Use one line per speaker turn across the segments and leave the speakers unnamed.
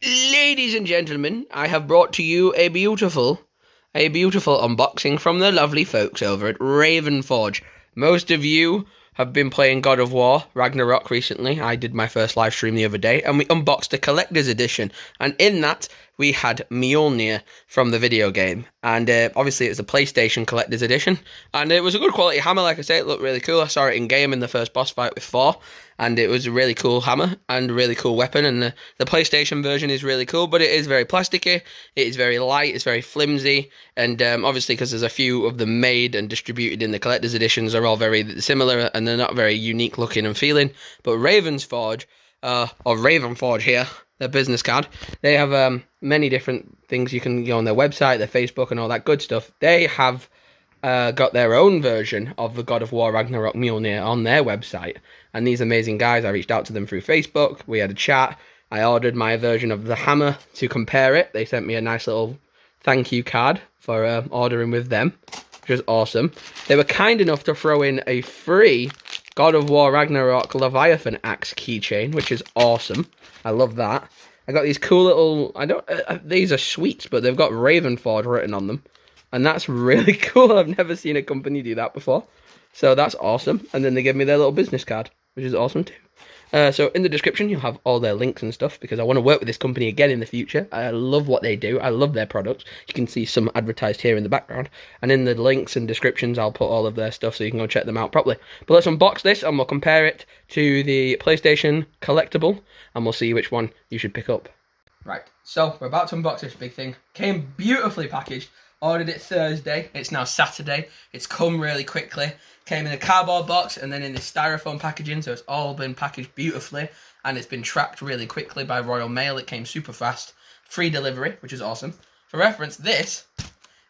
Ladies and gentlemen, I have brought to you a beautiful unboxing from the lovely folks over at Ravenforge. Most of you have been playing God of War Ragnarök recently. I did my first live stream the other day, and we unboxed a collector's edition. And in that, we had Mjolnir from the video game. And obviously, it was a PlayStation collector's edition. And it was a good quality hammer, like I say. It looked really cool. I saw it in game in the first boss fight with Thor. And it was a really cool hammer and a really cool weapon. And the PlayStation version is really cool, but it is very plasticky. It is very light. It's very flimsy. And obviously, because there's a few of them made and distributed in the collector's editions, are all very similar and they're not very unique looking and feeling. But Ravenforge, or Ravenforge here, their business card, they have many different things you can go on their website, their Facebook, and all that good stuff. They have got their own version of the God of War Ragnarök Mjolnir on their website. And these amazing guys, I reached out to them through Facebook. We had a chat. I ordered my version of the hammer to compare it. They sent me a nice little thank you card for ordering with them, which was awesome. They were kind enough to throw in a free God of War Ragnarök Leviathan axe keychain, which is awesome. I love that. I got these cool little, these are sweets, but they've got Ravenforge written on them. And that's really cool. I've never seen a company do that before. So that's awesome. And then they give me their little business card, which is awesome too. So in the description, you'll have all their links and stuff because I want to work with this company again in the future. I love what they do. I love their products. You can see some advertised here in the background. And in the links and descriptions, I'll put all of their stuff so you can go check them out properly. But let's unbox this and we'll compare it to the PlayStation collectible and we'll see which one you should pick up. Right, so we're about to unbox this big thing. Came beautifully packaged. Ordered it Thursday. It's now Saturday. It's come really quickly. Came in a cardboard box and then in this styrofoam packaging, so it's all been packaged beautifully and it's been tracked really quickly by Royal Mail. It came super fast. Free delivery, which is awesome. For reference, this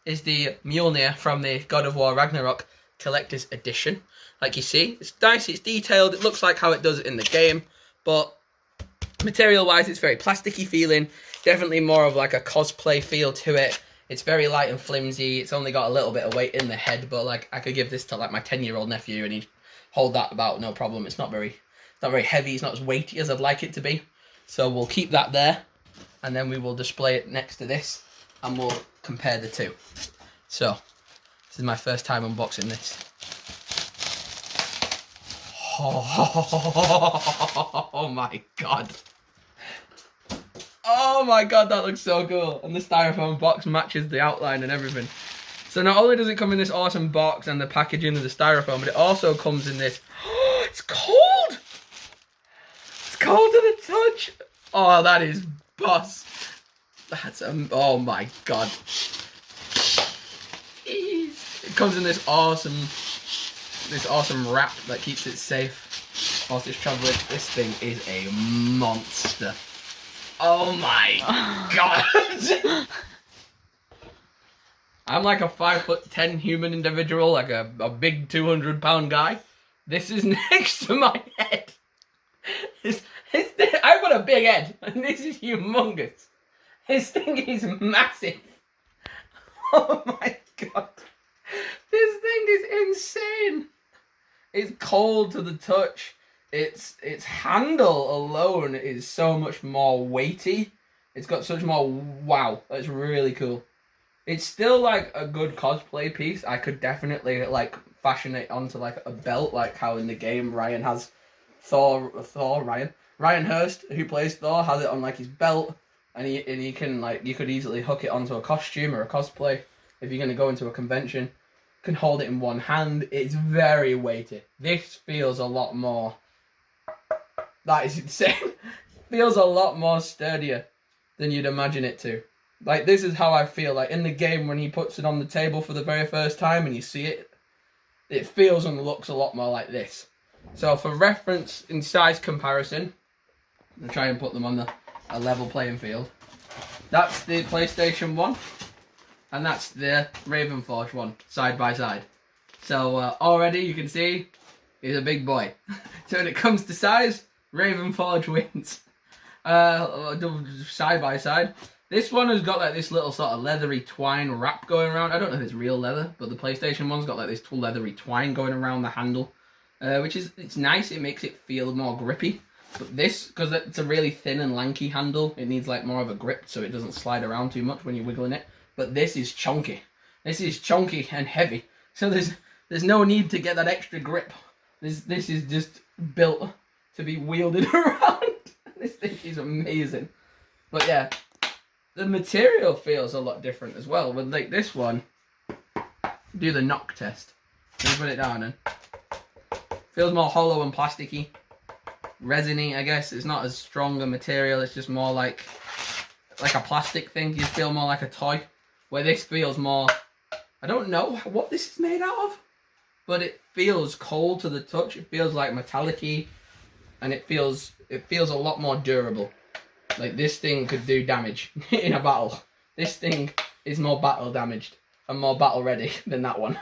is the Mjolnir from the God of War Ragnarök Collector's Edition. Like you see, it's nice, it's detailed. It looks like how it does it in the game, but material-wise, it's very plasticky feeling. Definitely more of like a cosplay feel to it. It's very light and flimsy. It's only got a little bit of weight in the head, but like I could give this to like my 10-year-old nephew and he'd hold that about no problem. It's not very heavy. It's not as weighty as I'd like it to be. So we'll keep that there and then we will display it next to this and we'll compare the two. So this is my first time unboxing this. Oh my god. Oh my god, that looks so cool. And the styrofoam box matches the outline and everything. So not only does it come in this awesome box and the packaging of the styrofoam, but it also comes in this... Oh, it's cold! It's cold to the touch! Oh, that is boss. That's... oh my god. Jeez. It comes in this awesome wrap that keeps it safe whilst it's traveling. This thing is a monster. Oh my god! I'm like a 5'10" human individual, like a big 200-pound guy. This is next to my head. I've got a big head, and this is humongous. This thing is massive. Oh my god. This thing is insane. It's cold to the touch. Its handle alone is so much more weighty. It's got such more wow. That's really cool. It's still like a good cosplay piece. I could definitely like fashion it onto like a belt, like how in the game Ryan has Ryan Hurst, who plays Thor, has it on like his belt, and he can like you could easily hook it onto a costume or a cosplay if you're gonna go into a convention. You can hold it in one hand. It's very weighty. This feels a lot more. That is insane. Feels a lot more sturdier than you'd imagine it to. Like, this is how I feel. Like, in the game, when he puts it on the table for the very first time and you see it, it feels and looks a lot more like this. So, for reference in size comparison, I'll try and put them on a level playing field. That's the PlayStation 1, and that's the Ravenforge one, side by side. So, already you can see, he's a big boy. So, when it comes to size, Ravenforge wins. Side by side. This one has got like this little sort of leathery twine wrap going around. I don't know if it's real leather, but the PlayStation one's got like this leathery twine going around the handle, which is it's nice. It makes it feel more grippy. But this, because it's a really thin and lanky handle, it needs like more of a grip so it doesn't slide around too much when you're wiggling it. But this is chunky. This is chunky and heavy. So there's no need to get that extra grip. This is just built to be wielded around. This thing is amazing. But yeah, the material feels a lot different as well. With like this one, do the knock test. Let me put it down and feels more hollow and plasticky. Resiny, I guess. It's not as strong a material. It's just more like a plastic thing. You feel more like a toy. Where this feels more, I don't know what this is made out of, but it feels cold to the touch. It feels like metallic-y, and it feels a lot more durable. Like this thing could do damage in a battle. This thing is more battle damaged and more battle ready than that one.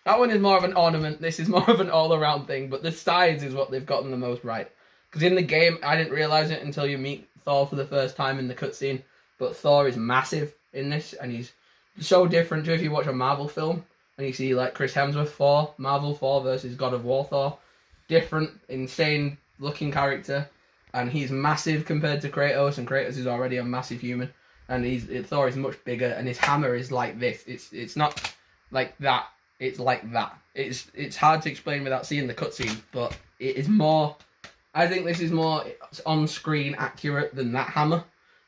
That one is more of an ornament. This is more of an all-around thing, but the size is what they've gotten the most right. Because in the game, I didn't realise it until you meet Thor for the first time in the cutscene, but Thor is massive in this, and he's so different to if you watch a Marvel film, and you see like Chris Hemsworth Thor, Marvel Thor versus God of War Thor. Different, insane looking character, and he's massive compared to Kratos, and Kratos is already a massive human, and Thor is much bigger, and his hammer is like this. It's not like that, it's like that. It's hard to explain without seeing the cutscene, but it is more... I think this is more on-screen accurate than that hammer.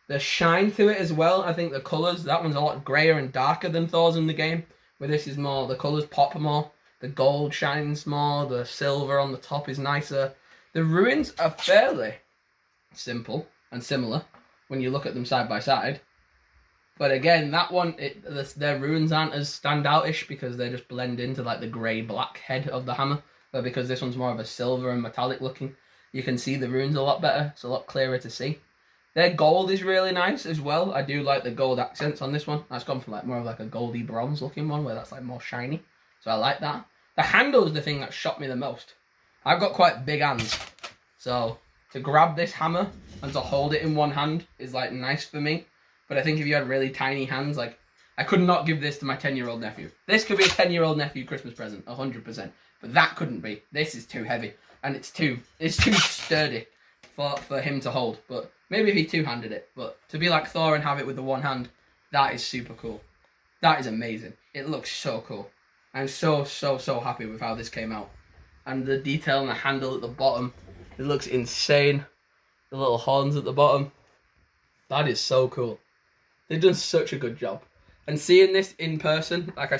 The shine to it as well. I think the colours, that one's a lot greyer and darker than Thor's in the game. Where this is more, the colours pop more. The gold shines more. The silver on the top is nicer. The ruins are fairly simple and similar when you look at them side by side. But again, that one, their ruins aren't as standoutish because they just blend into like the grey-black head of the hammer. But because this one's more of a silver and metallic looking, you can see the runes a lot better. It's a lot clearer to see. Their gold is really nice as well. I do like the gold accents on this one. That's gone from like more of like a goldy bronze looking one where that's like more shiny. So I like that. The handle is the thing that shocked me the most. I've got quite big hands. So to grab this hammer and to hold it in one hand is like nice for me. But I think if you had really tiny hands, like I could not give this to my 10-year-old nephew. This could be a 10-year-old nephew Christmas present, 100%. But that couldn't be. This is too heavy. And it's too sturdy for him to hold. But maybe if he two-handed it. But to be like Thor and have it with the one hand, that is super cool. That is amazing. It looks so cool. I'm so happy with how this came out. And the detail on the handle at the bottom, it looks insane. The little horns at the bottom. That is so cool. They've done such a good job. And seeing this in person, like I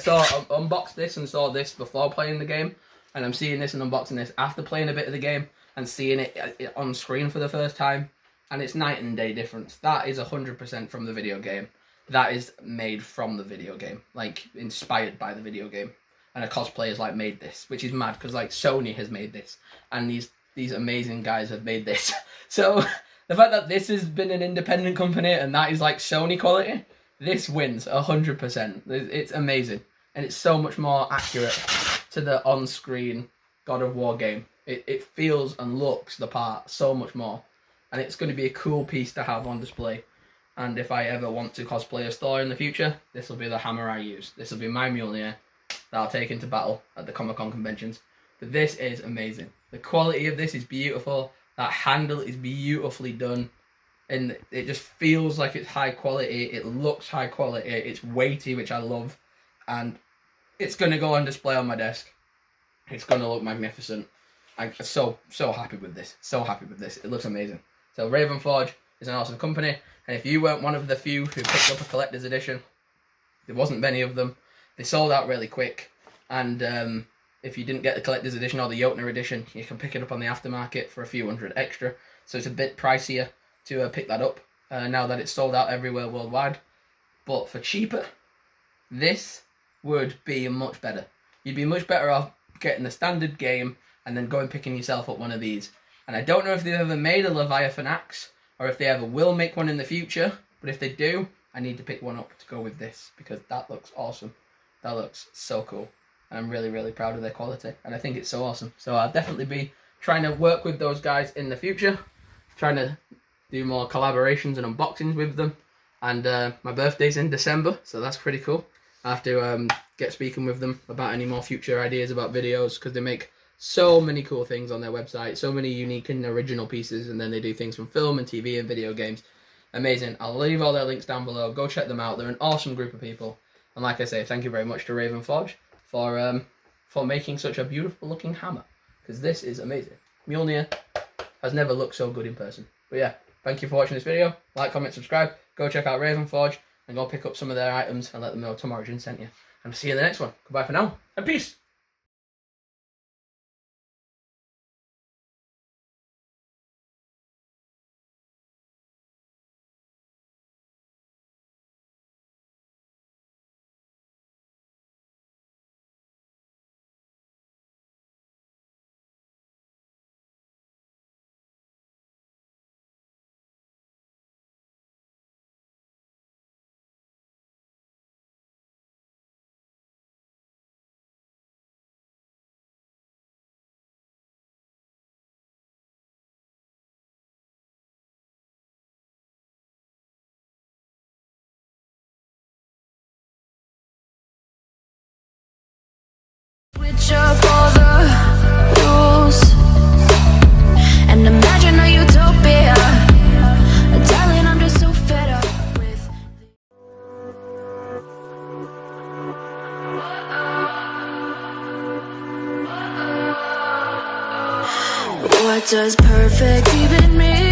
unboxed this and saw this before playing the game. And I'm seeing this and unboxing this after playing a bit of the game and seeing it on screen for the first time. And it's night and day difference. That is 100% from the video game. That is made from the video game. Like, inspired by the video game. And a cosplayer's like made this, which is mad because like Sony has made this. And these amazing guys have made this. So the fact that this has been an independent company and that is like Sony quality, this wins 100%. It's amazing. And it's so much more accurate to the on-screen God of War game. It feels and looks the part so much more. And it's going to be a cool piece to have on display. And if I ever want to cosplay a Thor in the future, this will be the hammer I use. This will be my Mjolnir that I'll take into battle at the Comic-Con conventions. But this is amazing. The quality of this is beautiful. That handle is beautifully done. And it just feels like it's high quality. It looks high quality. It's weighty, which I love. And it's going to go on display on my desk. It's going to look magnificent. I'm so happy with this. So happy with this. It looks amazing. So Ravenforge is an awesome company. And if you weren't one of the few who picked up a collector's edition, there wasn't many of them. They sold out really quick. And if you didn't get the collector's edition or the Mjolnir edition, you can pick it up on the aftermarket for a few hundred extra. So it's a bit pricier to pick that up now that it's sold out everywhere worldwide. But for cheaper, this would be much better. You'd be much better off getting the standard game and then going picking yourself up one of these. And I don't know if they've ever made a Leviathan axe or if they ever will make one in the future, but if they do, I need to pick one up to go with this because that looks awesome. That looks so cool. And I'm really proud of their quality and I think it's so awesome. So I'll definitely be trying to work with those guys in the future, trying to do more collaborations and unboxings with them. And my birthday's in December, so that's pretty cool. I have to get speaking with them about any more future ideas about videos because they make So many cool things on their website, so many unique and original pieces, and then they do things from film and TV and video games. Amazing. I'll leave all their links down below. Go check them out. They're an awesome group of people. And like I say, thank you very much to Raven Forge for making such a beautiful looking hammer, because this is amazing. Mjolnir has never looked so good in person. But yeah, thank you for watching this video. Like, comment, subscribe. Go check out Raven Forge and go pick up some of their items and let them know Tom Origin sent you. And see you in the next one. Goodbye for now, and peace.
Switch up all the rules and imagine a utopia. Darling, I'm just so fed up with what does perfect even mean?